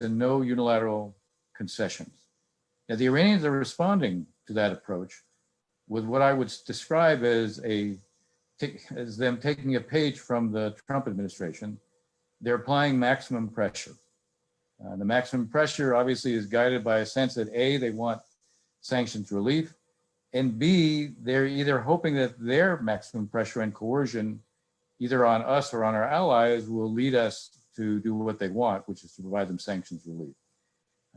and no unilateral concessions. Now, the Iranians are responding to that approach with what I would describe as them taking a page from the Trump administration. They're applying maximum pressure. The maximum pressure obviously is guided by a sense that A, they want sanctions relief, and B, they're either hoping that their maximum pressure and coercion, either on us or on our allies, will lead us to do what they want, which is to provide them sanctions relief.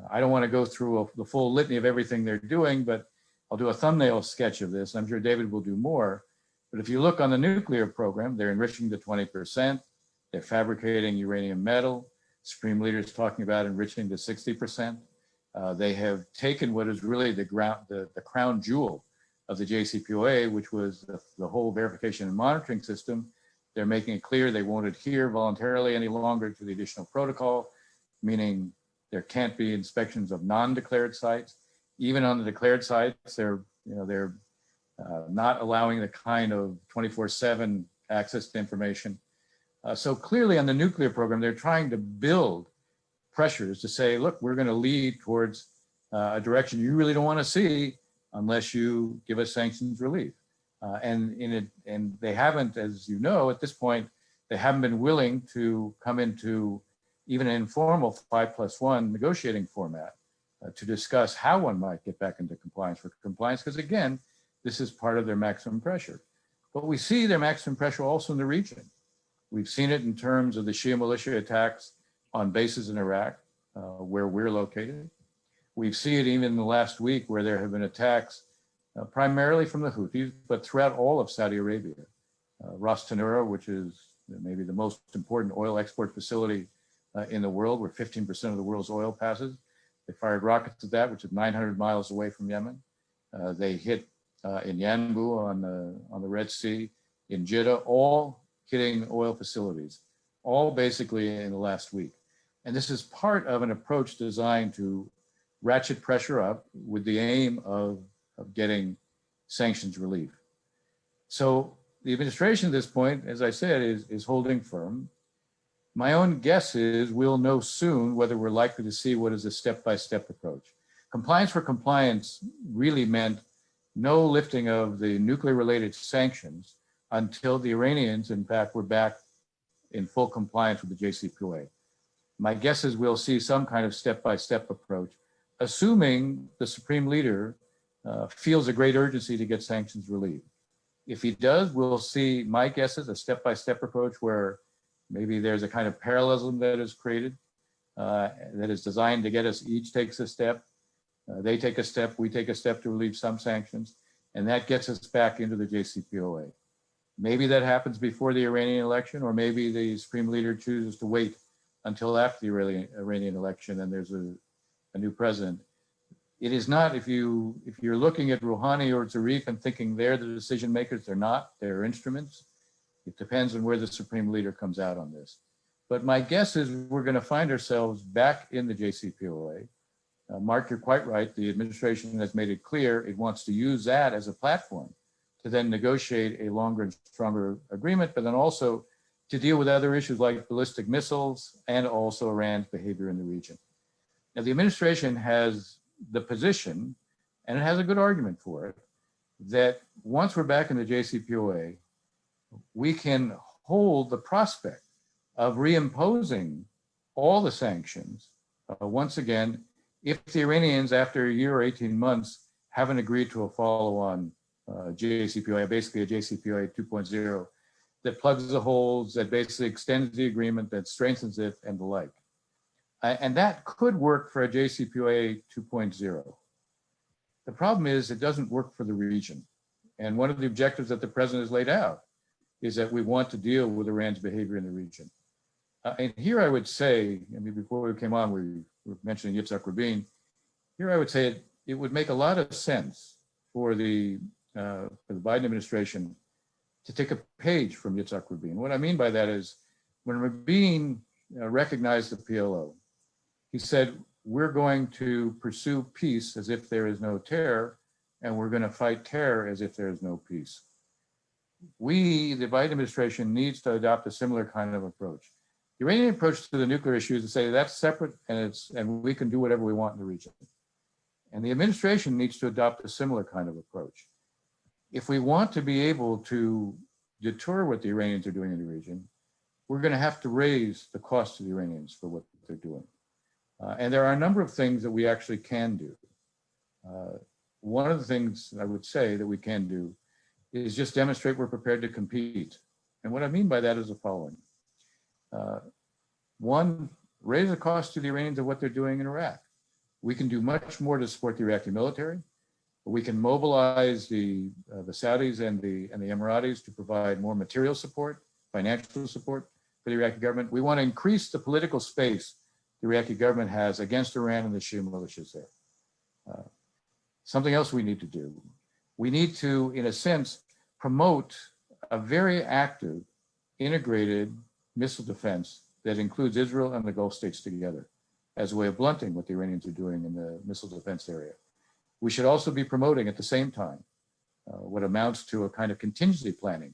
I don't want to go through the full litany of everything they're doing, but I'll do a thumbnail sketch of this. I'm sure David will do more. But if you look on the nuclear program, they're enriching to 20%. They're fabricating uranium metal. Supreme Leader is talking about enriching to 60%. They have taken what is really the crown jewel of the JCPOA, which was the whole verification and monitoring system. They're making it clear they won't adhere voluntarily any longer to the additional protocol, meaning there can't be inspections of non-declared sites. Even on the declared sites, they're not allowing the kind of 24/7 access to information. So clearly on the nuclear program, they're trying to build pressures to say, look, we're going to lead towards a direction you really don't want to see unless you give us sanctions relief. And they haven't, as you know, at this point, they haven't been willing to come into even an informal 5+1 negotiating format to discuss how one might get back into compliance for compliance, because again, this is part of their maximum pressure. But we see their maximum pressure also in the region. We've seen it in terms of the Shia militia attacks on bases in Iraq, where we're located. We've seen it even in the last week where there have been attacks primarily from the Houthis, but throughout all of Saudi Arabia. Ras Tanura, which is maybe the most important oil export facility in the world, where 15% of the world's oil passes. They fired rockets at that, which is 900 miles away from Yemen. They hit in Yanbu on the Red Sea, in Jeddah, all hitting oil facilities, all basically in the last week. And this is part of an approach designed to ratchet pressure up with the aim of getting sanctions relief. So the administration at this point, as I said, is holding firm. My own guess is we'll know soon whether we're likely to see what is a step-by-step approach. Compliance for compliance really meant no lifting of the nuclear-related sanctions until the Iranians, in fact, were back in full compliance with the JCPOA. My guess is we'll see some kind of step-by-step approach, assuming the Supreme Leader feels a great urgency to get sanctions relief. If he does, we'll see, my guess is, a step-by-step approach where maybe there's a kind of parallelism that is created that is designed to get us each takes a step. They take a step, we take a step to relieve some sanctions, and that gets us back into the JCPOA. Maybe that happens before the Iranian election, or maybe the Supreme Leader chooses to wait until after the Iranian election and there's a new president. It is not, if you're looking at Rouhani or Zarif and thinking they're the decision makers, they're not, they're instruments. It depends on where the Supreme Leader comes out on this. But my guess is we're going to find ourselves back in the JCPOA. Mark, you're quite right. The administration has made it clear it wants to use that as a platform to then negotiate a longer and stronger agreement, but then also to deal with other issues like ballistic missiles and also Iran's behavior in the region. Now, the administration has the position, and it has a good argument for it, that once we're back in the JCPOA, we can hold the prospect of reimposing all the sanctions once again, if the Iranians, after a year or 18 months, haven't agreed to a follow-on JCPOA, basically a JCPOA 2.0, that plugs the holes, that basically extends the agreement, that strengthens it, and the like. And that could work for a JCPOA 2.0. The problem is it doesn't work for the region. And one of the objectives that the president has laid out is that we want to deal with Iran's behavior in the region. And here I would say, I mean, before we came on, we were mentioning Yitzhak Rabin. Here I would say it would make a lot of sense for the Biden administration to take a page from Yitzhak Rabin. What I mean by that is when Rabin recognized the PLO, he said, we're going to pursue peace as if there is no terror, and we're going to fight terror as if there is no peace. We, the Biden administration, needs to adopt a similar kind of approach. The Iranian approach to the nuclear issue is to say that's separate and we can do whatever we want in the region. And the administration needs to adopt a similar kind of approach. If we want to be able to deter what the Iranians are doing in the region, we're going to have to raise the cost to the Iranians for what they're doing. And there are a number of things that we actually can do. One of the things I would say that we can do is just demonstrate we're prepared to compete. And what I mean by that is the following. One, raise the cost to the Iranians of what they're doing in Iraq. We can do much more to support the Iraqi military. We can mobilize the Saudis and the Emiratis to provide more material support, financial support for the Iraqi government. We want to increase the political space the Iraqi government has against Iran and the Shia militias there. Something else we need to do. We need to, in a sense, promote a very active, integrated missile defense that includes Israel and the Gulf states together as a way of blunting what the Iranians are doing in the missile defense area. We should also be promoting at the same time what amounts to a kind of contingency planning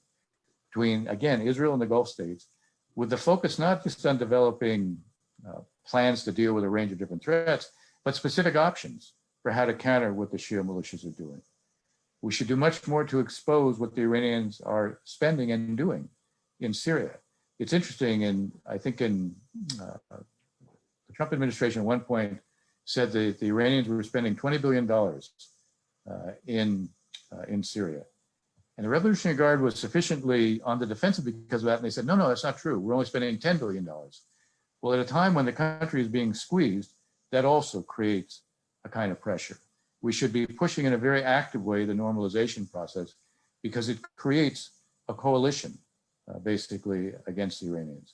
between, again, Israel and the Gulf states, with the focus not just on developing plans to deal with a range of different threats, but specific options for how to counter what the Shia militias are doing. We should do much more to expose what the Iranians are spending and doing in Syria. It's interesting, and I think in the Trump administration at one point said that the Iranians were spending $20 billion in Syria. And the Revolutionary Guard was sufficiently on the defensive because of that, and they said, no, that's not true. We're only spending $10 billion. Well, at a time when the country is being squeezed, that also creates a kind of pressure. We should be pushing in a very active way the normalization process because it creates a coalition, basically, against the Iranians.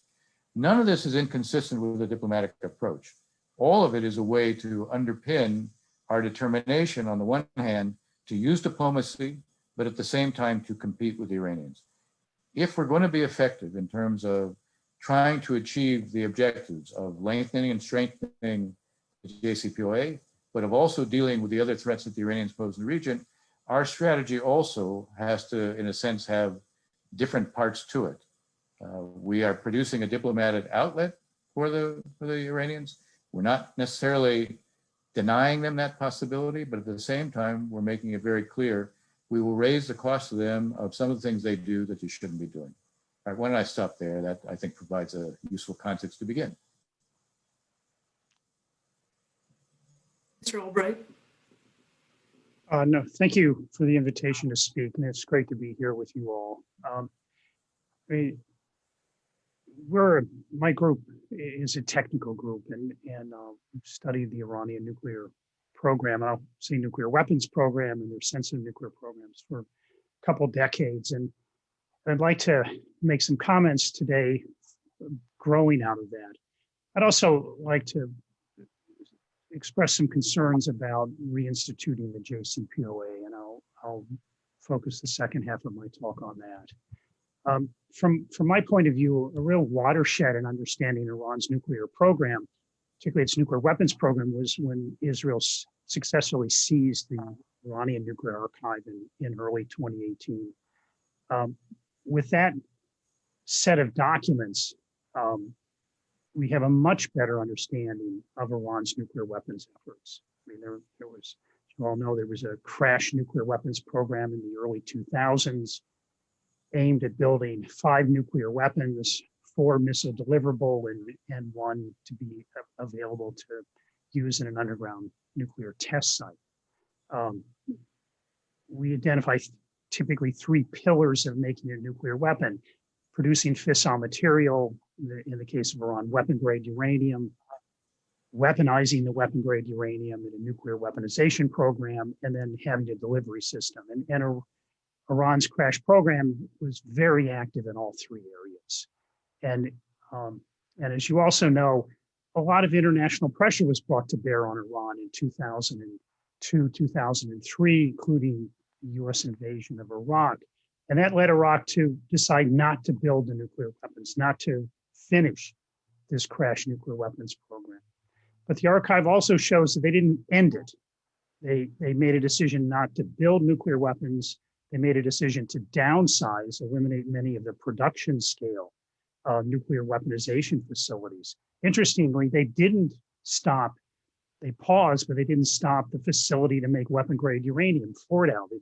None of this is inconsistent with the diplomatic approach. All of it is a way to underpin our determination, on the one hand, to use diplomacy, but at the same time to compete with the Iranians. If we're going to be effective in terms of trying to achieve the objectives of lengthening and strengthening the JCPOA, but of also dealing with the other threats that the Iranians pose in the region, our strategy also has to, in a sense, have different parts to it. We are producing a diplomatic outlet for the Iranians. We're not necessarily denying them that possibility, but at the same time, we're making it very clear we will raise the cost to them of some of the things they do that they shouldn't be doing. All right, why don't I stop there? That, I think, provides a useful context to begin. Mr. Albright. No, thank you for the invitation to speak, and it's great to be here with you all. My group is a technical group, and studied the Iranian nuclear program. I'll say nuclear weapons program and their sensitive nuclear programs for a couple decades, and I'd like to make some comments today, growing out of that. I'd also like to express some concerns about reinstituting the JCPOA, and I'll focus the second half of my talk on that. From my point of view, a real watershed in understanding Iran's nuclear program, particularly its nuclear weapons program, was when Israel successfully seized the Iranian nuclear archive in early 2018. With that set of documents, we have a much better understanding of Iran's nuclear weapons efforts. I mean, there was, as you all know, there was a crash nuclear weapons program in the early 2000s aimed at building 5 nuclear weapons, 4 missile deliverable, and 1 to be available to use in an underground nuclear test site. We identify typically 3 pillars of making a nuclear weapon: producing fissile material, in the case of Iran, weapon-grade uranium, weaponizing the weapon-grade uranium in a nuclear weaponization program, and then having a delivery system. And Iran's crash program was very active in all 3 areas. And as you also know, a lot of international pressure was brought to bear on Iran in 2002, 2003, including the US invasion of Iraq. And that led Iraq to decide not to build the nuclear weapons, not to finish this crash nuclear weapons program. But the archive also shows that they didn't end it. They made a decision not to build nuclear weapons. They made a decision to downsize, eliminate many of the production scale nuclear weaponization facilities. Interestingly, they didn't stop, they paused, but they didn't stop the facility to make weapon grade uranium, Fordow. They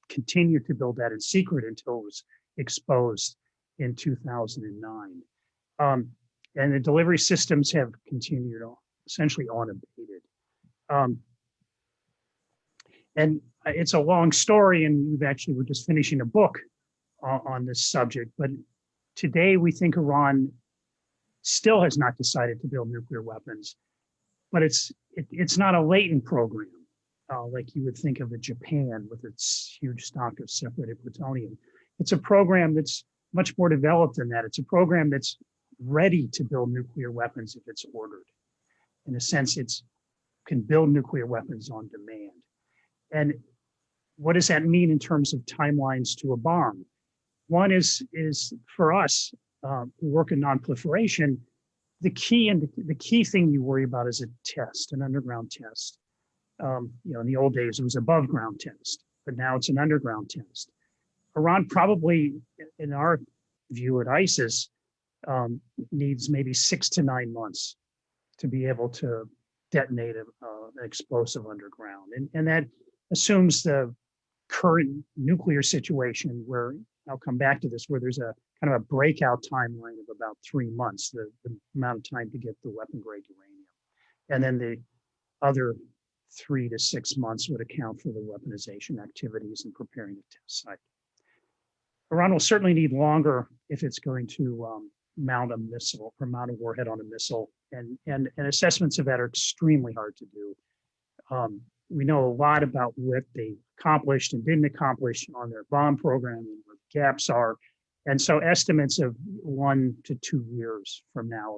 continued to build that in secret until it was exposed in 2009. And the delivery systems have continued on, essentially unabated. And it's a long story, and we're just finishing a book on this subject, but today we think Iran still has not decided to build nuclear weapons, but it's not a latent program like you would think of in Japan with its huge stock of separated plutonium. It's a program that's much more developed than that. It's a program that's ready to build nuclear weapons if it's ordered. In a sense, it's can build nuclear weapons on demand. And what does that mean in terms of timelines to a bomb? One is for us who work in nonproliferation, the key thing you worry about is a test, an underground test. In the old days it was above ground test, but now it's an underground test. Iran probably, in our view at ISIS, needs maybe 6 to 9 months to be able to detonate an explosive underground, and that assumes the current nuclear situation where, I'll come back to this, where there's a kind of a breakout timeline of about 3 months, the amount of time to get the weapon grade uranium. And then the other 3 to 6 months would account for the weaponization activities and preparing the test site. Iran will certainly need longer if it's going to mount a missile or mount a warhead on a missile. And assessments of that are extremely hard to do. We know a lot about what they accomplished and didn't accomplish on their bomb program and what the gaps are. And so estimates of 1 to 2 years from now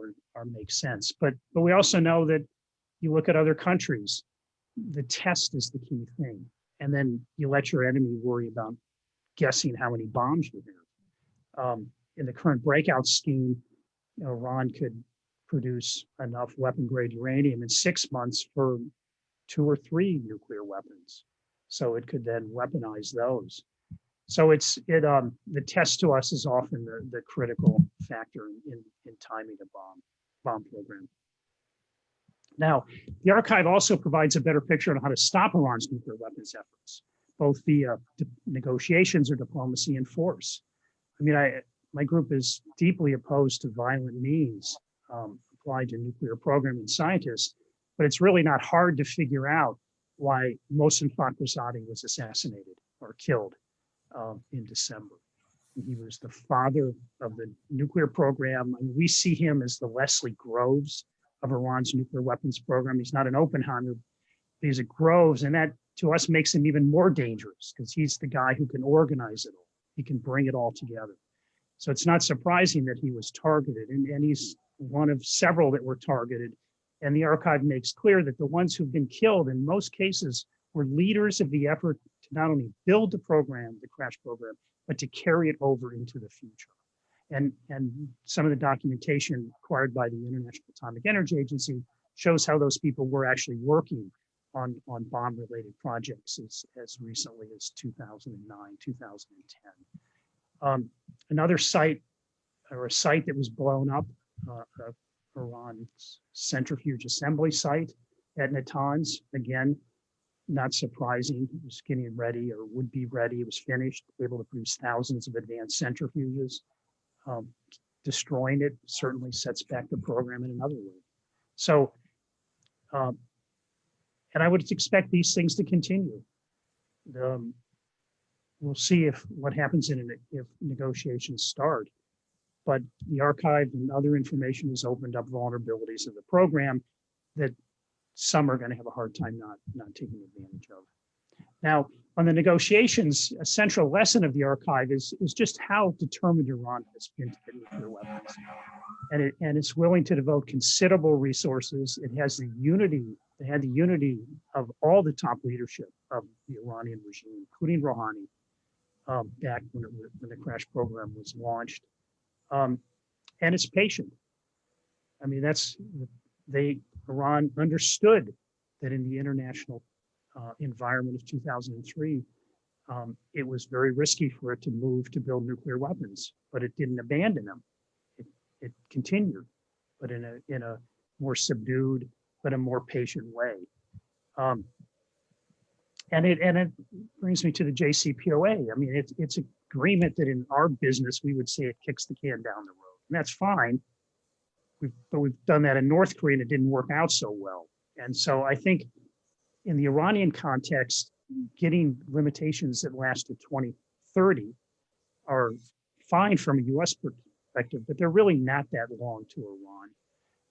make sense. But we also know that you look at other countries, the test is the key thing. And then you let your enemy worry about guessing how many bombs you have. In the current breakout scheme, Iran could produce enough weapon grade uranium in 6 months for 2 or 3 nuclear weapons. So it could then weaponize those. So the test to us is often the critical factor in timing a bomb program. Now, the archive also provides a better picture on how to stop Iran's nuclear weapons efforts, both via negotiations or diplomacy and force. I mean, my group is deeply opposed to violent means applied to nuclear programming scientists, but it's really not hard to figure out why Mohsen Fakhrizadeh was assassinated or killed in December. He was the father of the nuclear program. I mean, we see him as the Leslie Groves of Iran's nuclear weapons program. He's not an Oppenheimer, he's a Groves, and that to us makes him even more dangerous because he's the guy who can organize it all. He can bring it all together. So it's not surprising that he was targeted, and he's one of several that were targeted. And the archive makes clear that the ones who've been killed in most cases were leaders of the effort to not only build the program, the crash program, but to carry it over into the future. And some of the documentation acquired by the International Atomic Energy Agency shows how those people were actually working on bomb-related projects as recently as 2009, 2010. Another site, or a site that was blown up, Iran's centrifuge assembly site at Natanz, again, not surprising. It was getting ready or would be ready. It was finished, able to produce thousands of advanced centrifuges. Destroying it certainly sets back the program in another way. So, and I would expect these things to continue. We'll see what happens if negotiations start. But the archive and other information has opened up vulnerabilities of the program that some are going to have a hard time not taking advantage of. Now, on the negotiations, a central lesson of the archive is just how determined Iran has been to get nuclear weapons. And it's willing to devote considerable resources. It had the unity of all the top leadership of the Iranian regime, including Rouhani, back when the crash program was launched. And it's patient. I mean, Iran understood that in the international environment of 2003, it was very risky for it to move to build nuclear weapons, but it didn't abandon them. it continued, but in a more subdued, but a more patient way. And it brings me to the JCPOA. I mean, it's an agreement that in our business, we would say it kicks the can down the road, and that's fine. But we've done that in North Korea and it didn't work out so well. And so I think in the Iranian context, getting limitations that last to 2030 are fine from a US perspective, but they're really not that long to Iran.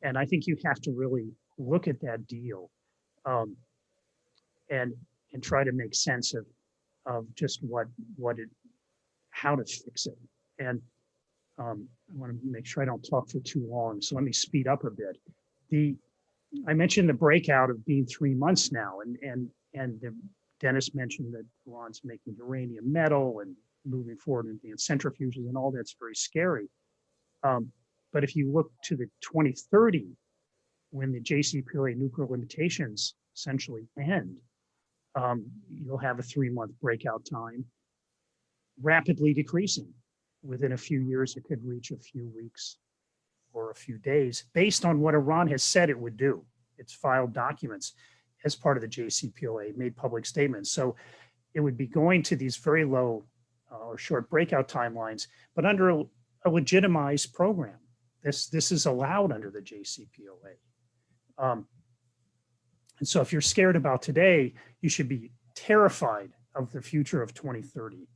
And I think you have to really look at that deal and try to make sense of just how to fix it. And I want to make sure I don't talk for too long, so let me speed up a bit. I mentioned the breakout of being 3 months now, and Dennis mentioned that Iran's making uranium metal and moving forward in centrifuges, and all that's very scary. But if you look to the 2030, when the JCPOA nuclear limitations essentially end, you'll have a 3-month breakout time, rapidly decreasing. Within a few years, it could reach a few weeks or a few days, based on what Iran has said it would do. It's filed documents as part of the JCPOA, made public statements. So it would be going to these very low or short breakout timelines, but under a legitimized program. This is allowed under the JCPOA. And so if you're scared about today, you should be terrified of the future of 2030.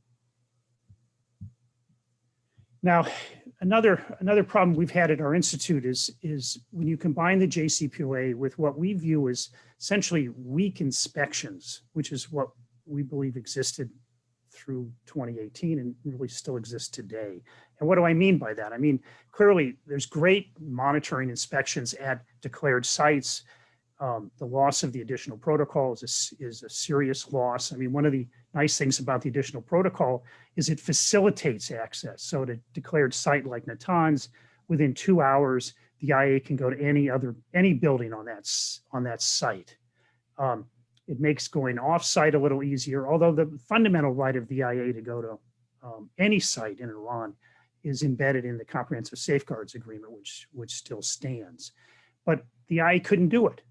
Now, another problem we've had at our institute is when you combine the JCPOA with what we view as essentially weak inspections, which is what we believe existed through 2018 and really still exists today. And what do I mean by that? I mean, clearly there's great monitoring inspections at declared sites. The loss of the additional protocol is a serious loss. I mean, one of the nice things about the additional protocol is it facilitates access. So at a declared site like Natanz, within 2 hours, the IA can go to any building on that site. It makes going off-site a little easier, although the fundamental right of the IA to go to any site in Iran is embedded in the Comprehensive Safeguards Agreement, which still stands. But the IA couldn't do it.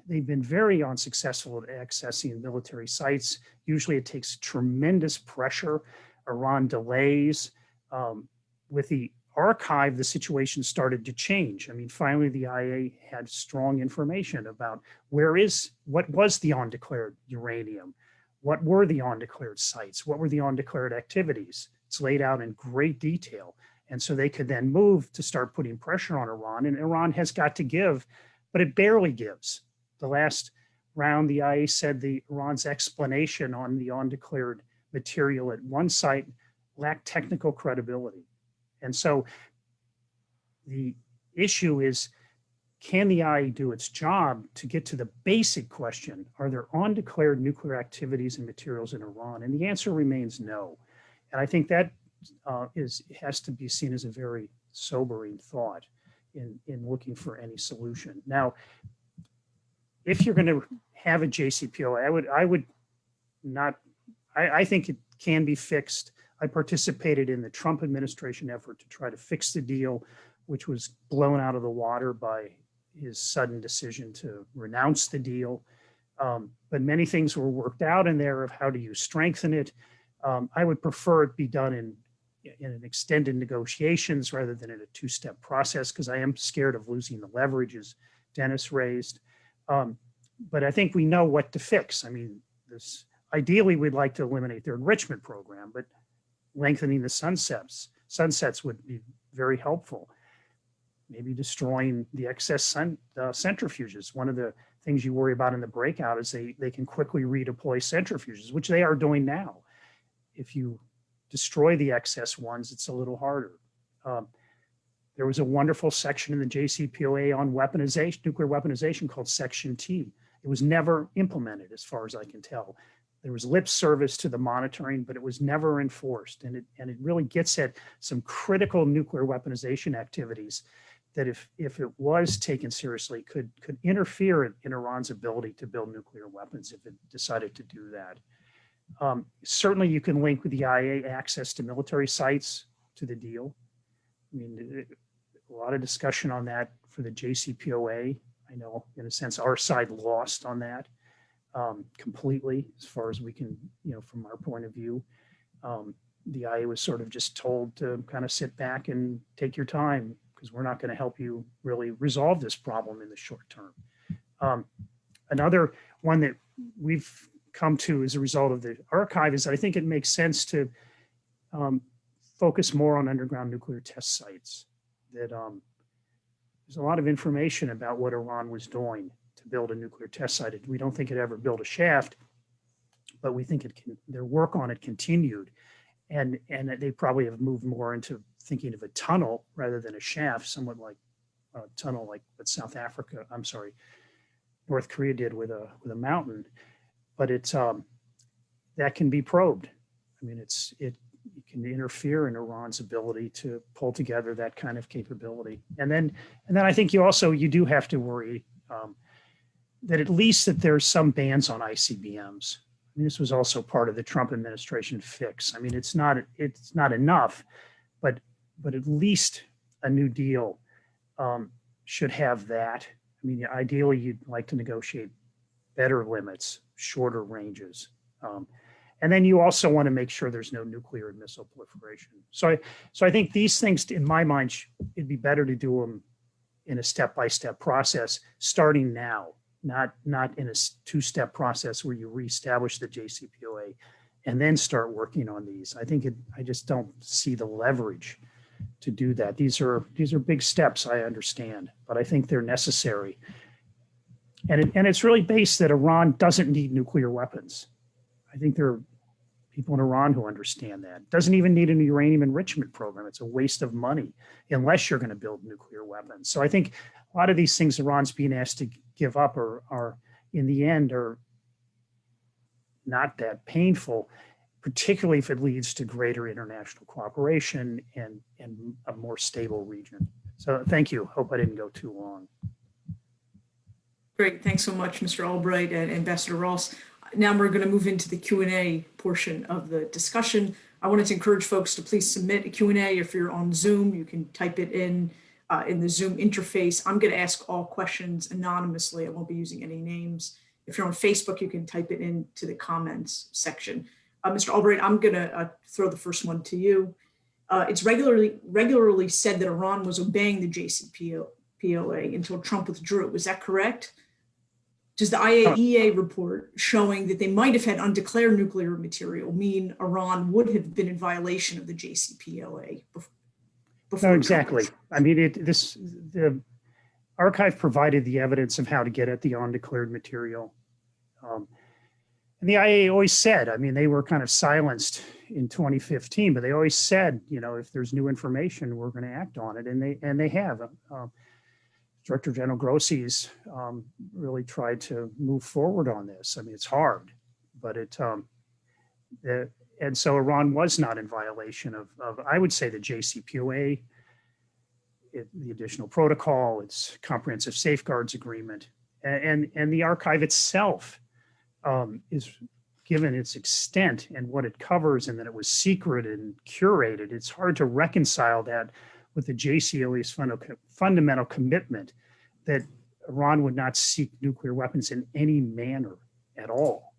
They've been very unsuccessful at accessing military sites. Usually it takes tremendous pressure. Iran delays. With the archive, the situation started to change. I mean, finally, the IA had strong information about what was the undeclared uranium, what were the undeclared sites, what were the undeclared activities. It's laid out in great detail. And so they could then move to start putting pressure on Iran, and Iran has got to give, but it barely gives. The last round, the IA said Iran's explanation on the undeclared material at one site lacked technical credibility. And so the issue is, can the IA do its job to get to the basic question, are there undeclared nuclear activities and materials in Iran? And the answer remains no. And I think that has to be seen as a very sobering thought in looking for any solution. Now, if you're going to have a JCPOA, I think it can be fixed. I participated in the Trump administration effort to try to fix the deal, which was blown out of the water by his sudden decision to renounce the deal. But many things were worked out in there of how do you strengthen it. I would prefer it be done in an extended negotiations rather than in a two-step process, because I am scared of losing the leverage, as Dennis raised. But I think we know what to fix. I mean, ideally, we'd like to eliminate their enrichment program, but lengthening the sunsets would be very helpful. Maybe destroying the excess centrifuges. One of the things you worry about in the breakout is they can quickly redeploy centrifuges, which they are doing now. If you destroy the excess ones, it's a little harder. There was a wonderful section in the JCPOA on weaponization, nuclear weaponization, called Section T. It was never implemented, as far as I can tell. There was lip service to the monitoring, but it was never enforced. And it really gets at some critical nuclear weaponization activities that if it was taken seriously, could interfere in Iran's ability to build nuclear weapons if it decided to do that. Certainly you can link with the IA access to military sites to the deal. I mean, a lot of discussion on that for the JCPOA. I know, in a sense, our side lost on that completely, as far as we can, from our point of view. The IA was sort of just told to kind of sit back and take your time, because we're not going to help you really resolve this problem in the short term. Another one that we've come to as a result of the archive is I think it makes sense to focus more on underground nuclear test sites. That there's a lot of information about what Iran was doing to build a nuclear test site. We don't think it ever built a shaft, but we think their work on it continued. And they probably have moved more into thinking of a tunnel rather than a shaft, somewhat like a tunnel like what North Korea did with a mountain. But it's that can be probed. I mean, it can interfere in Iran's ability to pull together that kind of capability. And then I think you do have to worry that at least that there's some bans on ICBMs. I mean, this was also part of the Trump administration fix. I mean, it's not enough, but at least a new deal should have that. I mean, ideally, you'd like to negotiate better limits, shorter ranges. And then you also want to make sure there's no nuclear and missile proliferation. So I think these things, in my mind, it'd be better to do them in a step-by-step process, starting now, not in a two-step process where you reestablish the JCPOA and then start working on these. I just don't see the leverage to do that. These are big steps, I understand, but I think they're necessary. And it's really based that Iran doesn't need nuclear weapons. I think there are people in Iran who understand that. It doesn't even need an uranium enrichment program. It's a waste of money unless you're going to build nuclear weapons. So I think a lot of these things Iran's being asked to give up are in the end are not that painful, particularly if it leads to greater international cooperation and a more stable region. So thank you. Hope I didn't go too long. Great. Thanks so much, Mr. Albright and Ambassador Ross. Now we're going to move into the Q&A portion of the discussion. I wanted to encourage folks to please submit a Q&A. If you're on Zoom, you can type it in the Zoom interface. I'm going to ask all questions anonymously. I won't be using any names. If you're on Facebook, you can type it into the comments section. Mr. Albright, I'm going to throw the first one to you. It's regularly said that Iran was obeying the JCPOA until Trump withdrew. Is that correct? Does the IAEA report showing that they might have had undeclared nuclear material mean Iran would have been in violation of the JCPOA? No, exactly. I mean, the archive provided the evidence of how to get at the undeclared material. And the IAEA always said, I mean, they were kind of silenced in 2015, but they always said, if there's new information, we're going to act on it. And they have. Director General Grossi's really tried to move forward on this. I mean, it's hard, but and so Iran was not in violation of I would say, the JCPOA, the additional protocol, its comprehensive safeguards agreement, and the archive itself is, given its extent and what it covers, and that it was secret and curated. It's hard to reconcile that with the JCPOA's fundamental commitment that Iran would not seek nuclear weapons in any manner at all.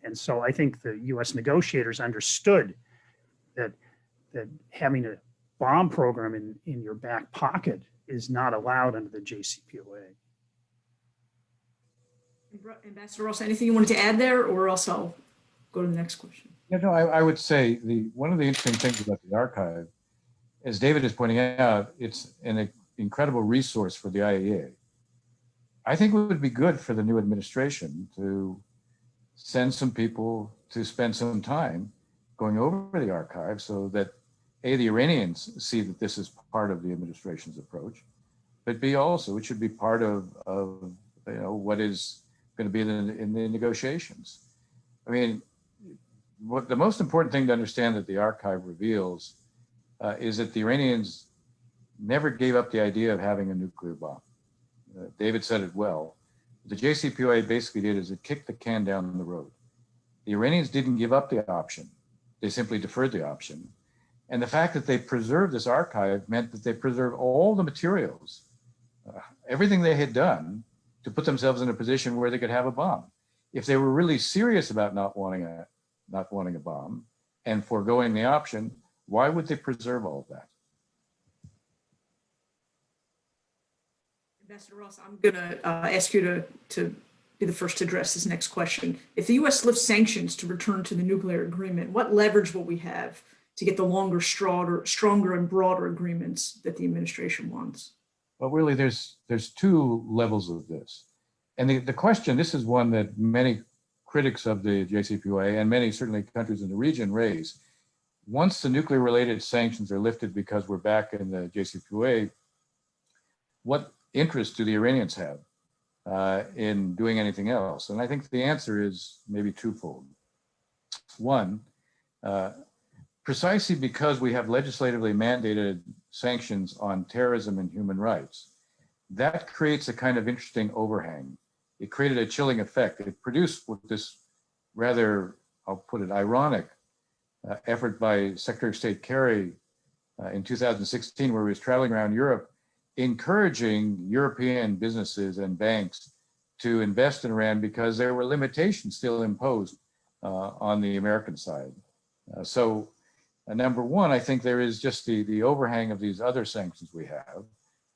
And so I think the US negotiators understood that having a bomb program in your back pocket is not allowed under the JCPOA. Ambassador Ross, anything you wanted to add there, or else I'll go to the next question? I would say one of the interesting things about the archive, as David is pointing out, it's an incredible resource for the IAEA. I think it would be good for the new administration to send some people to spend some time going over the archive so that A, the Iranians see that this is part of the administration's approach, but B, also it should be part of what is going to be in the negotiations. I mean, what the most important thing to understand that the archive reveals is that the Iranians never gave up the idea of having a nuclear bomb. David said it well. The JCPOA basically did is it kicked the can down the road. The Iranians didn't give up the option. They simply deferred the option. And the fact that they preserved this archive meant that they preserved all the materials, everything they had done to put themselves in a position where they could have a bomb. If they were really serious about not wanting a bomb and foregoing the option, why would they preserve all of that? Ambassador Ross, I'm going to ask you to be the first to address this next question. If the U.S. lifts sanctions to return to the nuclear agreement, what leverage will we have to get the longer, stronger and broader agreements that the administration wants? Well, really, there's two levels of this. And the question, this is one that many critics of the JCPOA and many certainly countries in the region raise. Once the nuclear-related sanctions are lifted because we're back in the JCPOA, what interest do the Iranians have in doing anything else? And I think the answer is maybe twofold. One, precisely because we have legislatively mandated sanctions on terrorism and human rights, that creates a kind of interesting overhang. It created a chilling effect. It produced with this rather, I'll put it, ironic effort by Secretary of State Kerry in 2016, where he was traveling around Europe, encouraging European businesses and banks to invest in Iran because there were limitations still imposed on the American side. Number one, I think there is just the overhang of these other sanctions we have,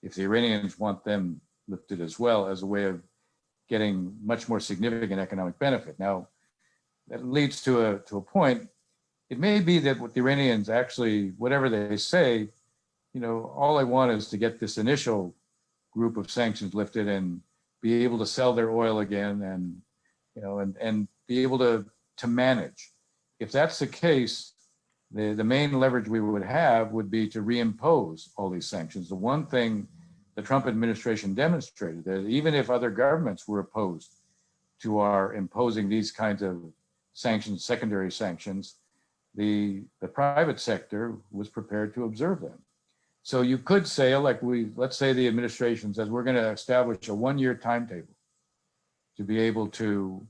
if the Iranians want them lifted as well, as a way of getting much more significant economic benefit. Now, that leads to a point. It may be that what the Iranians actually, whatever they say, all they want is to get this initial group of sanctions lifted and be able to sell their oil again and be able to manage. If that's the case, the main leverage we would have would be to reimpose all these sanctions. The one thing the Trump administration demonstrated, that even if other governments were opposed to our imposing these kinds of sanctions, secondary sanctions, the private sector was prepared to observe them. So you could say, let's say the administration says, we're going to establish a one-year timetable to be able to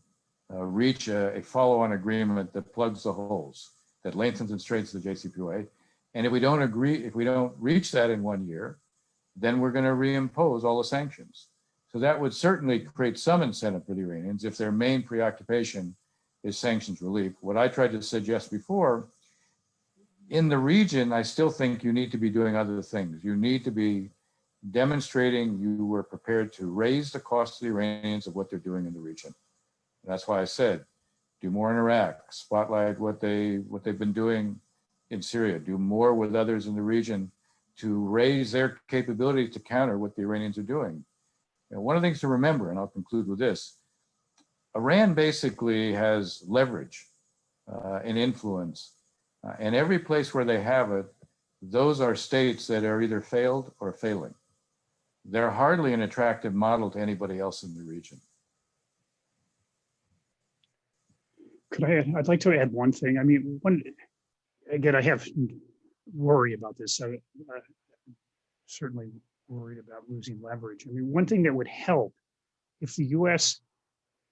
reach a follow-on agreement that plugs the holes, that lengthens and straightens the JCPOA. And if we don't reach that in 1 year, then we're going to reimpose all the sanctions. So that would certainly create some incentive for the Iranians if their main preoccupation is sanctions relief. What I tried to suggest before, in the region, I still think you need to be doing other things. You need to be demonstrating you were prepared to raise the cost to the Iranians of what they're doing in the region. And that's why I said, do more in Iraq, spotlight what they've been doing in Syria, do more with others in the region to raise their capability to counter what the Iranians are doing. One of the things to remember, and I'll conclude with this, Iran basically has leverage and influence. And every place where they have it, those are states that are either failed or failing. They're hardly an attractive model to anybody else in the region. I'd like to add one thing. I mean, again, I have worry about this. I certainly worried about losing leverage. I mean, one thing that would help if the U.S.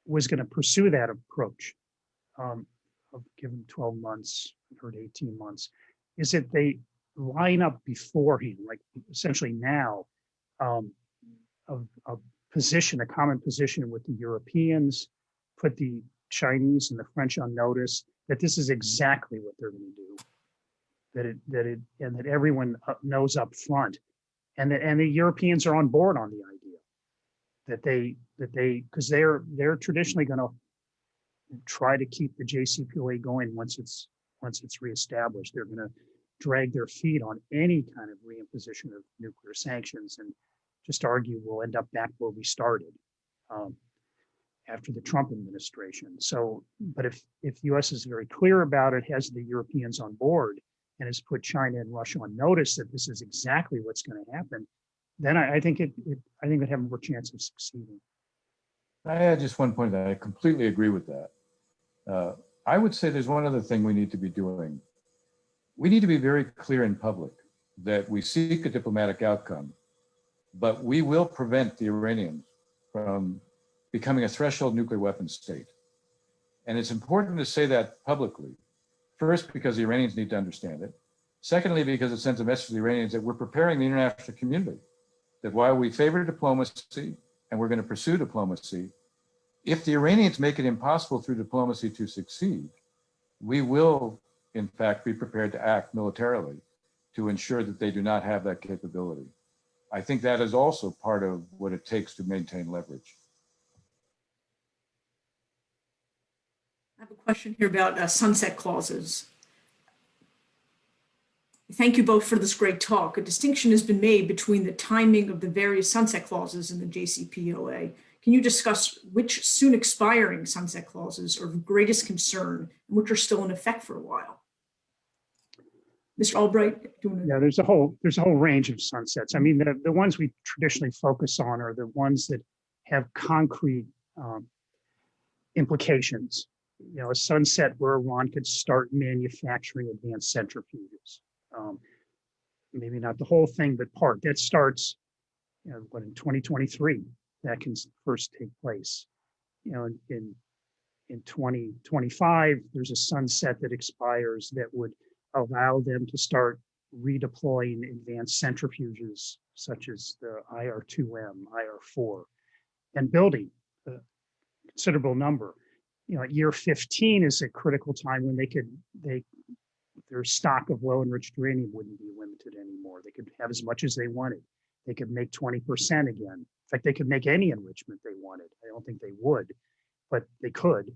was going to pursue that approach of giving 12 months, I've heard 18 months, is that they line up beforehand, like essentially now, a common position with the Europeans, put the Chinese and the French on notice that this is exactly what they're going to do, and that everyone knows up front, and the Europeans are on board on the idea because they're traditionally going to try to keep the JCPOA going once it's reestablished. They're going to drag their feet on any kind of reimposition of nuclear sanctions and just argue we'll end up back where we started after the Trump administration. So, but if U.S. is very clear about it, has the Europeans on board, and has put China and Russia on notice that this is exactly what's going to happen, then I think it would have more chance of succeeding. I had just one point that I completely agree with that. I would say there's one other thing we need to be doing. We need to be very clear in public that we seek a diplomatic outcome, but we will prevent the Iranians from becoming a threshold nuclear weapons state. And it's important to say that publicly. First, because the Iranians need to understand it. Secondly, because it sends a message to the Iranians that we're preparing the international community, that while we favor diplomacy and we're going to pursue diplomacy, if the Iranians make it impossible through diplomacy to succeed, we will, in fact, be prepared to act militarily to ensure that they do not have that capability. I think that is also part of what it takes to maintain leverage. I have a question here about sunset clauses. Thank you both for this great talk. A distinction has been made between the timing of the various sunset clauses in the JCPOA. Can you discuss which soon expiring sunset clauses are of greatest concern and which are still in effect for a while? Mr. Albright? Yeah, there's a whole range of sunsets. I mean, the ones we traditionally focus on are the ones that have concrete implications. You know, a sunset where Iran could start manufacturing advanced centrifuges. Maybe not the whole thing, but part that starts, you know, in 2023 that can first take place. You know, in 2025, there's a sunset that expires that would allow them to start redeploying advanced centrifuges such as the IR-2M, IR-4, and building a considerable number. You know, year 15 is a critical time when their stock of low enriched uranium wouldn't be limited anymore. They could have as much as they wanted. They could make 20% again. In fact, they could make any enrichment they wanted. I don't think they would, but they could,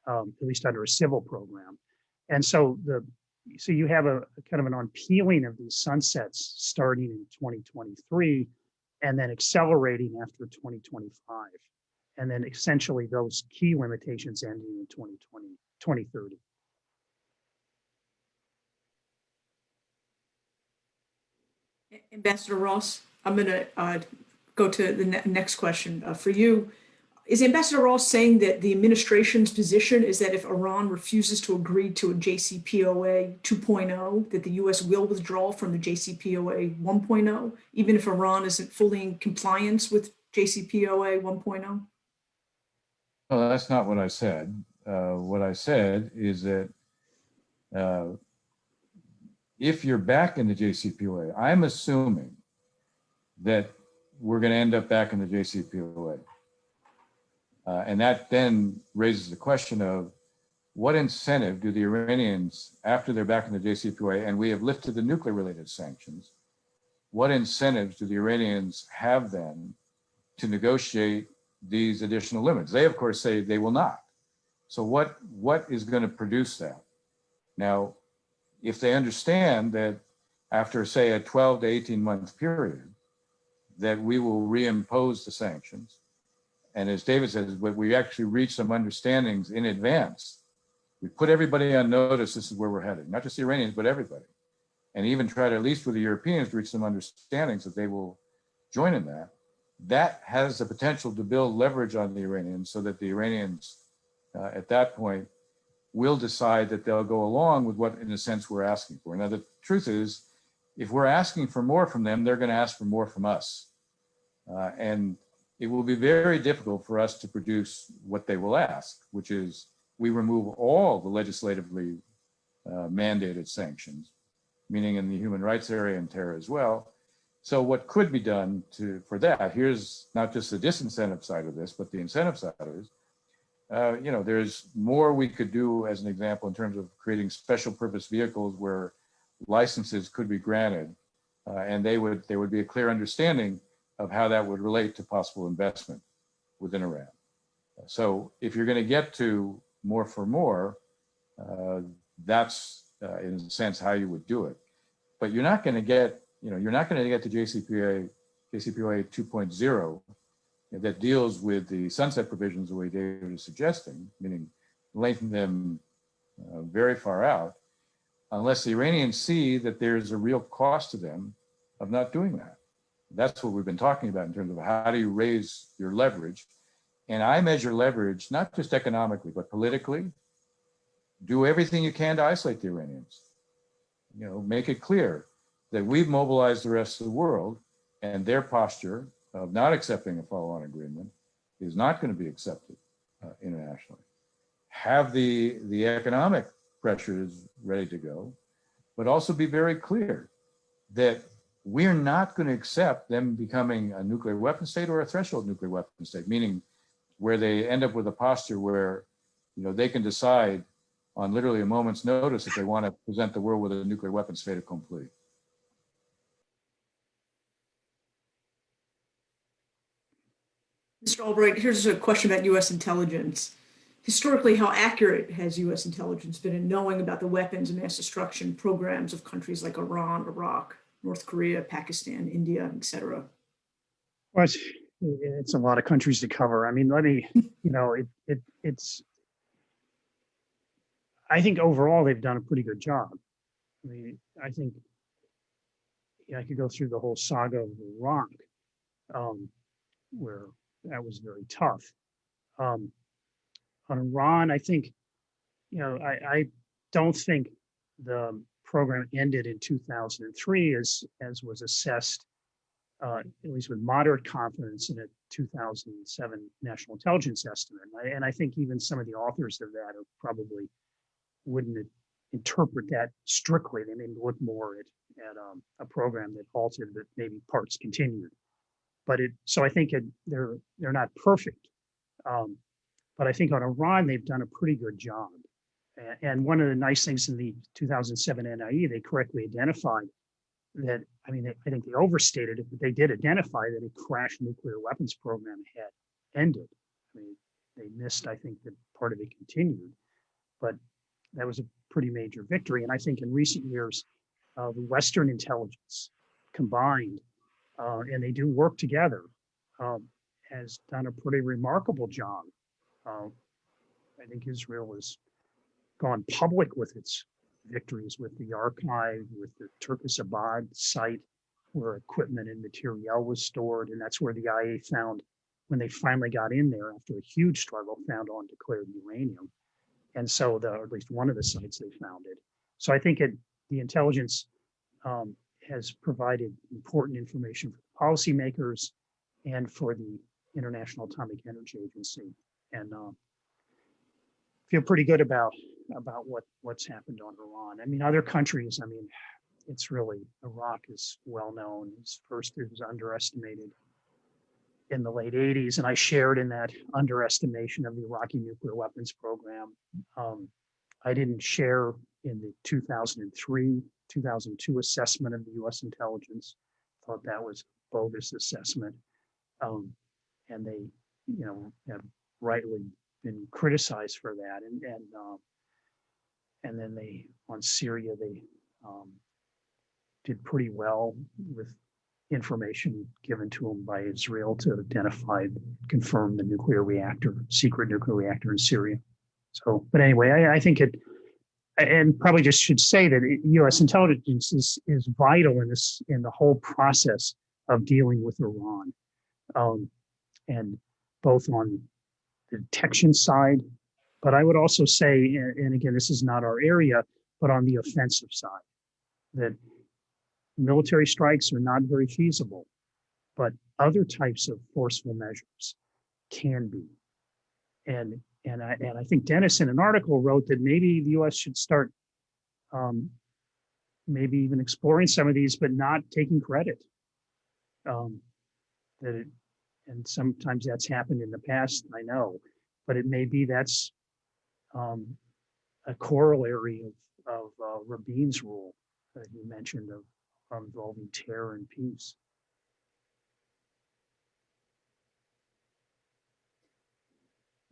at least under a civil program. And so you have a kind of an unpeeling of these sunsets starting in 2023 and then accelerating after 2025. And then essentially those key limitations ending in 2030. Ambassador Ross, I'm going to go to the next question for you. Is Ambassador Ross saying that the administration's position is that if Iran refuses to agree to a JCPOA 2.0, that the U.S. will withdraw from the JCPOA 1.0, even if Iran isn't fully in compliance with JCPOA 1.0? No, that's not what I said. What I said is that if you're back in the JCPOA, I'm assuming that we're going to end up back in the JCPOA. And that then raises the question of what incentive do the Iranians, after they're back in the JCPOA and we have lifted the nuclear related sanctions, what incentives do the Iranians have then to negotiate these additional limits? They, of course, say they will not. So what is going to produce that? Now, if they understand that after, say, a 12 to 18 month period, that we will reimpose the sanctions, and as David says, we actually reach some understandings in advance. We put everybody on notice, this is where we're headed, not just the Iranians, but everybody. And even try to, at least with the Europeans, to reach some understandings that they will join in that. That has the potential to build leverage on the Iranians so that the Iranians, at that point, will decide that they'll go along with what, in a sense, we're asking for. Now, the truth is, if we're asking for more from them, they're going to ask for more from us. And it will be very difficult for us to produce what they will ask, which is we remove all the legislatively mandated sanctions, meaning in the human rights area and terror as well. So what could be done for that, here's not just the disincentive side of this, but the incentive side of it, there's more we could do, as an example, in terms of creating special purpose vehicles where licenses could be granted, and there would be a clear understanding of how that would relate to possible investment within Iran. So if you're going to get to more for more, that's in a sense how you would do it. But you're not going to get, you're not going to get to JCPOA 2.0 that deals with the sunset provisions the way David is suggesting, meaning lengthen them very far out, unless the Iranians see that there's a real cost to them of not doing that. That's what we've been talking about in terms of how do you raise your leverage. And I measure leverage, not just economically, but politically. Do everything you can to isolate the Iranians. Make it clear that we've mobilized the rest of the world, and their posture of not accepting a follow-on agreement is not going to be accepted internationally. Have the economic pressures ready to go, but also be very clear that we're not going to accept them becoming a nuclear weapon state or a threshold nuclear weapon state, meaning where they end up with a posture where, they can decide on literally a moment's notice if they want to present the world with a nuclear weapons fait accompli. Mr. Albright, here's a question about U.S. intelligence. Historically, how accurate has U.S. intelligence been in knowing about the weapons and mass destruction programs of countries like Iran, Iraq, North Korea, Pakistan, India, et cetera? Well, it's a lot of countries to cover. I mean, I think overall they've done a pretty good job. I mean, I think I could go through the whole saga of Iraq, where that was very tough. On Iran, I think, I don't think the program ended in 2003 as was assessed, at least with moderate confidence, in a 2007 national intelligence estimate. And I think even some of the authors of that are probably wouldn't interpret that strictly. They may look more at a program that halted, that maybe parts continued. But so I think they're not perfect. But I think on Iran, they've done a pretty good job. And one of the nice things in the 2007 NIE, they correctly identified that, I think they overstated it, but they did identify that a crashed nuclear weapons program had ended. They missed, I think, that part of it continued, but that was a pretty major victory. And I think in recent years, the Western intelligence combined, and they do work together, has done a pretty remarkable job. I think Israel has gone public with its victories, with the archive, with the Turkish Abad site where equipment and materiel was stored. And that's where the IA found, when they finally got in there after a huge struggle, found undeclared uranium. And so, at least one of the sites they found it. So I think the intelligence has provided important information for policymakers and for the International Atomic Energy Agency, and feel pretty good about what's happened on Iran. Other countries, it's really, Iraq is well known. First, it was underestimated in the late 80s, and I shared in that underestimation of the Iraqi nuclear weapons program. I didn't share in the 2003, 2002 assessment of the U.S. intelligence. Thought that was a bogus assessment, and they, have rightly been criticized for that. And then on Syria, they did pretty well with information given to them by Israel to identify, confirm the secret nuclear reactor in Syria. So, but anyway, I think and probably just should say that U.S. intelligence is vital in the whole process of dealing with Iran, and both on the detection side, but I would also say, and again, this is not our area, but on the offensive side, that military strikes are not very feasible, but other types of forceful measures can be. And I think Dennis in an article wrote that maybe the U.S. should start maybe even exploring some of these, but not taking credit. And sometimes that's happened in the past, I know, but it may be that's a corollary of Rabin's rule that you mentioned of involving terror and peace.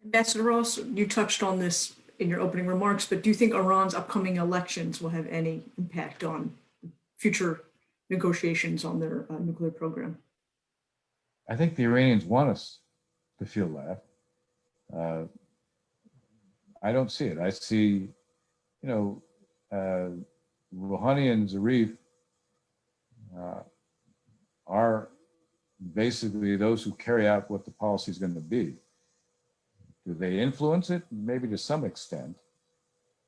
Ambassador Ross, you touched on this in your opening remarks, but do you think Iran's upcoming elections will have any impact on future negotiations on their nuclear program? I think the Iranians want us to feel that. I don't see it. I see, Rouhani and Zarif are basically those who carry out what the policy is going to be. Do they influence it? Maybe to some extent,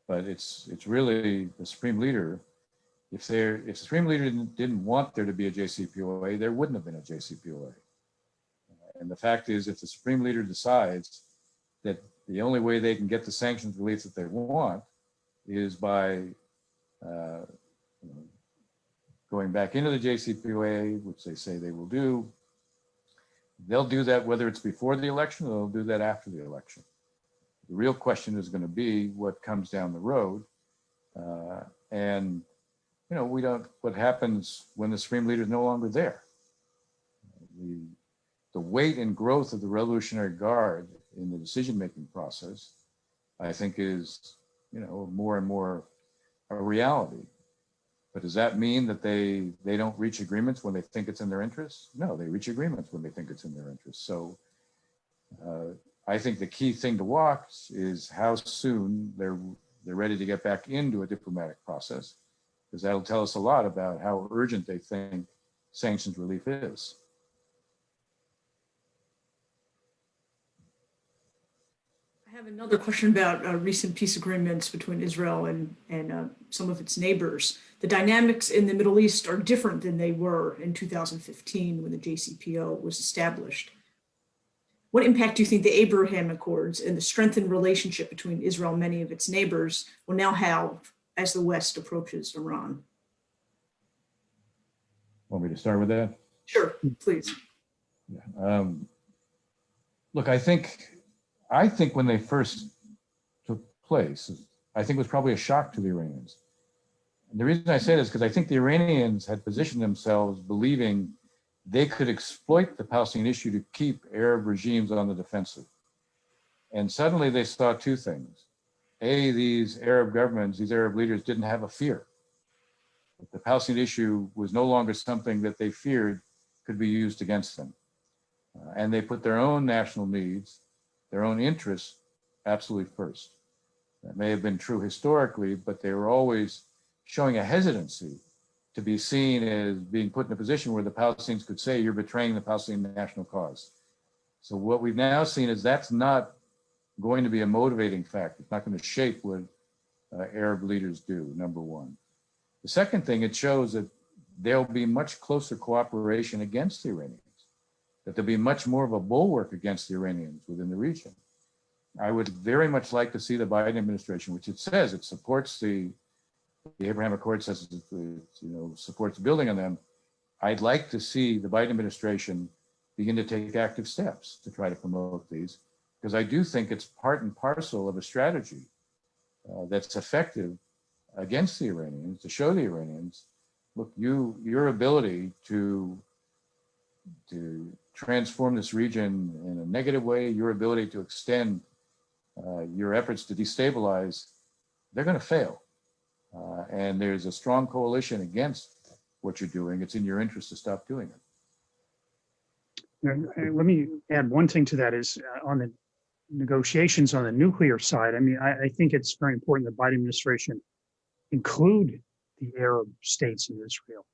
but it's really the Supreme Leader. If the Supreme Leader didn't want there to be a JCPOA, there wouldn't have been a JCPOA. And the fact is, if the Supreme Leader decides that the only way they can get the sanctions relief that they want is by going back into the JCPOA, which they say they will do. They'll do that whether it's before the election or they'll do that after the election. The real question is going to be what comes down the road. And, what happens when the Supreme Leader is no longer there. The weight and growth of the Revolutionary Guard in the decision-making process, I think is, more and more a reality. But does that mean that they don't reach agreements when they think it's in their interests? No, they reach agreements when they think it's in their interests. So I think the key thing to watch is how soon they're ready to get back into a diplomatic process, because that'll tell us a lot about how urgent they think sanctions relief is. I have another question about recent peace agreements between Israel and some of its neighbors. The dynamics in the Middle East are different than they were in 2015 when the JCPO was established. What impact do you think the Abraham Accords and the strengthened relationship between Israel and many of its neighbors will now have as the West approaches Iran? Want me to start with that? Sure, please. Yeah. Look, I think when they first took place, I think it was probably a shock to the Iranians. And the reason I say this is because I think the Iranians had positioned themselves believing they could exploit the Palestinian issue to keep Arab regimes on the defensive. And suddenly they saw two things. A, these Arab governments, these Arab leaders didn't have a fear. The Palestinian issue was no longer something that they feared could be used against them. And they put their own national needs, their own interests, absolutely first. That may have been true historically, but they were always showing a hesitancy to be seen as being put in a position where the Palestinians could say, you're betraying the Palestinian national cause. So what we've now seen is that's not going to be a motivating factor. It's not going to shape what Arab leaders do, number one. The second thing, it shows that there'll be much closer cooperation against the Iranians, that there'll be much more of a bulwark against the Iranians within the region. I would very much like to see the Biden administration, which it says it supports the Abraham Accords, says it supports building on them. I'd like to see the Biden administration begin to take active steps to try to promote these, because I do think it's part and parcel of a strategy that's effective against the Iranians, to show the Iranians, look, your ability to transform this region in a negative way, your ability to extend your efforts to destabilize, they're going to fail. And there's a strong coalition against what you're doing. It's in your interest to stop doing it. Let me add one thing to that is on the negotiations on the nuclear side. I mean, I think it's very important the Biden administration include the Arab states in Israel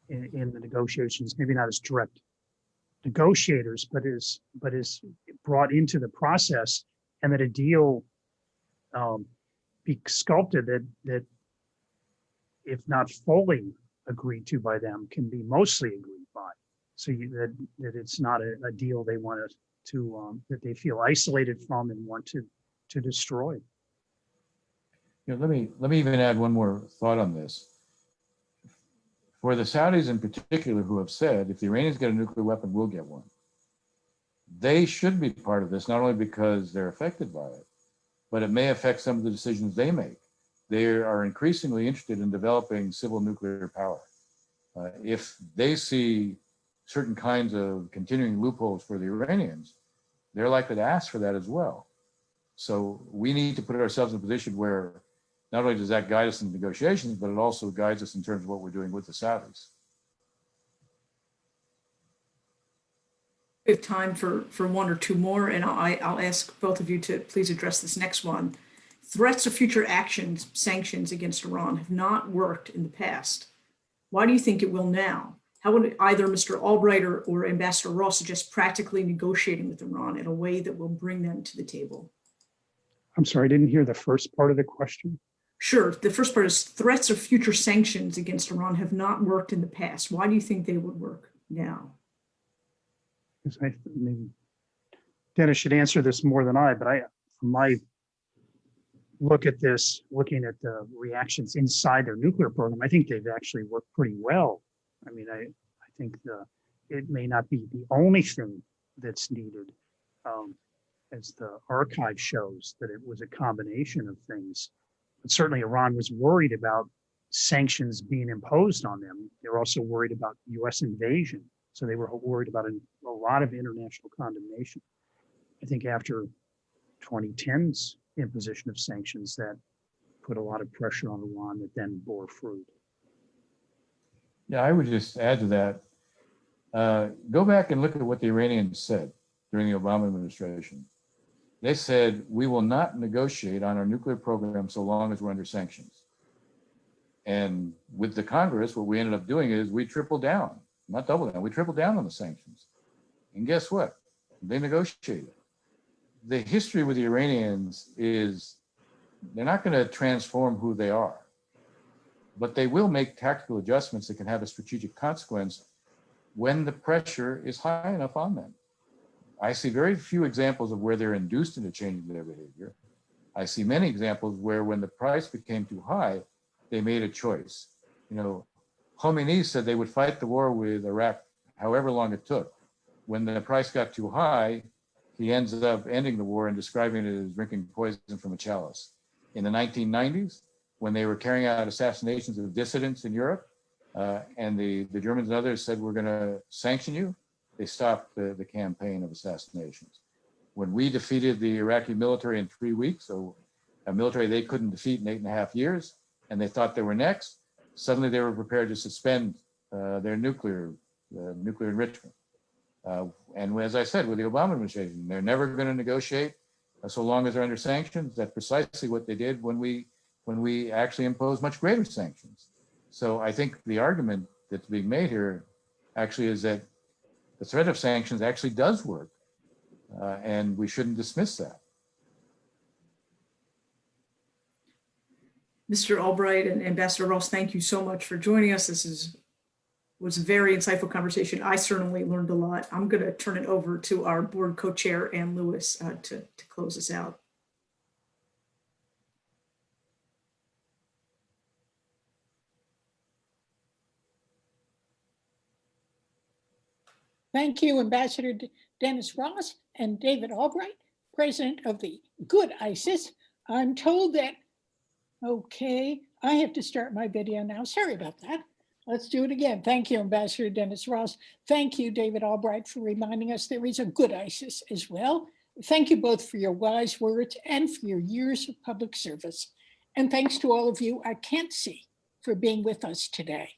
in the negotiations, maybe not as direct negotiators, but is brought into the process, and that a deal be sculpted that if not fully agreed to by them, can be mostly agreed by. So that it's not a deal they want to that they feel isolated from and want to destroy. Let me even add one more thought on this. For the Saudis in particular, who have said, if the Iranians get a nuclear weapon, we'll get one. They should be part of this, not only because they're affected by it, but it may affect some of the decisions they make. They are increasingly interested in developing civil nuclear power. If they see certain kinds of continuing loopholes for the Iranians, they're likely to ask for that as well. So we need to put ourselves in a position where not only does that guide us in negotiations, but it also guides us in terms of what we're doing with the Saudis. We have time for one or two more, and I'll ask both of you to please address this next one. Threats of future actions, sanctions against Iran have not worked in the past. Why do you think it will now? How would either Mr. Albright or Ambassador Ross suggest practically negotiating with Iran in a way that will bring them to the table? I'm sorry, I didn't hear the first part of the question. Sure. The first part is threats of future sanctions against Iran have not worked in the past. Why do you think they would work now? Maybe Dennis should answer this more than I, but from my look at this, looking at the reactions inside their nuclear program, I think they've actually worked pretty well. I mean, I think it may not be the only thing that's needed, as the archive shows that it was a combination of things. But certainly Iran was worried about sanctions being imposed on them. They were also worried about US invasion. So they were worried about a lot of international condemnation. I think after 2010's imposition of sanctions, that put a lot of pressure on Iran that then bore fruit. Yeah, I would just add to that. Go back and look at what the Iranians said during the Obama administration. They said, we will not negotiate on our nuclear program so long as we're under sanctions. And with the Congress, what we ended up doing is we tripled down, not double down, we tripled down on the sanctions. And guess what? They negotiated. The history with the Iranians is they're not going to transform who they are, but they will make tactical adjustments that can have a strategic consequence when the pressure is high enough on them. I see very few examples of where they're induced into changing their behavior. I see many examples where when the price became too high, they made a choice. You know, Khomeini said they would fight the war with Iraq however long it took. When the price got too high, he ends up ending the war and describing it as drinking poison from a chalice. In the 1990s, when they were carrying out assassinations of dissidents in Europe, and the Germans and others said, we're going to sanction you, they stopped the campaign of assassinations. When we defeated the Iraqi military in 3 weeks, so a military they couldn't defeat in 8.5 years, and they thought they were next, suddenly they were prepared to suspend their nuclear enrichment. And as I said, with the Obama administration, they're never going to negotiate so long as they're under sanctions. That's precisely what they did when we actually imposed much greater sanctions. So I think the argument that's being made here actually is that the threat of sanctions actually does work, and we shouldn't dismiss that. Mr. Albright and Ambassador Ross, thank you so much for joining us. This was a very insightful conversation. I certainly learned a lot. I'm going to turn it over to our board co-chair, Ann Lewis, to close us out. Thank you, Ambassador Dennis Ross and David Albright, president of the Good ISIS. I'm told that, okay, I have to start my video now. Sorry about that. Let's do it again. Thank you, Ambassador Dennis Ross. Thank you, David Albright, for reminding us there is a good ISIS as well. Thank you both for your wise words and for your years of public service. And thanks to all of you I can't see for being with us today.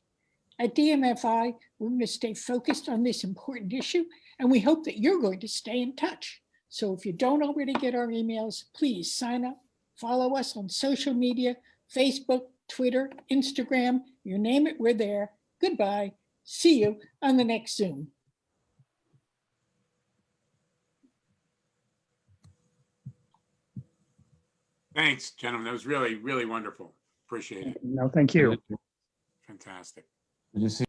At DMFI, we're going to stay focused on this important issue, and we hope that you're going to stay in touch. So if you don't already get our emails, please sign up, follow us on social media, Facebook, Twitter, Instagram, you name it, we're there. Goodbye. See you on the next Zoom. Thanks, gentlemen. That was really, really wonderful. Appreciate it. No, thank you. Fantastic. Did you see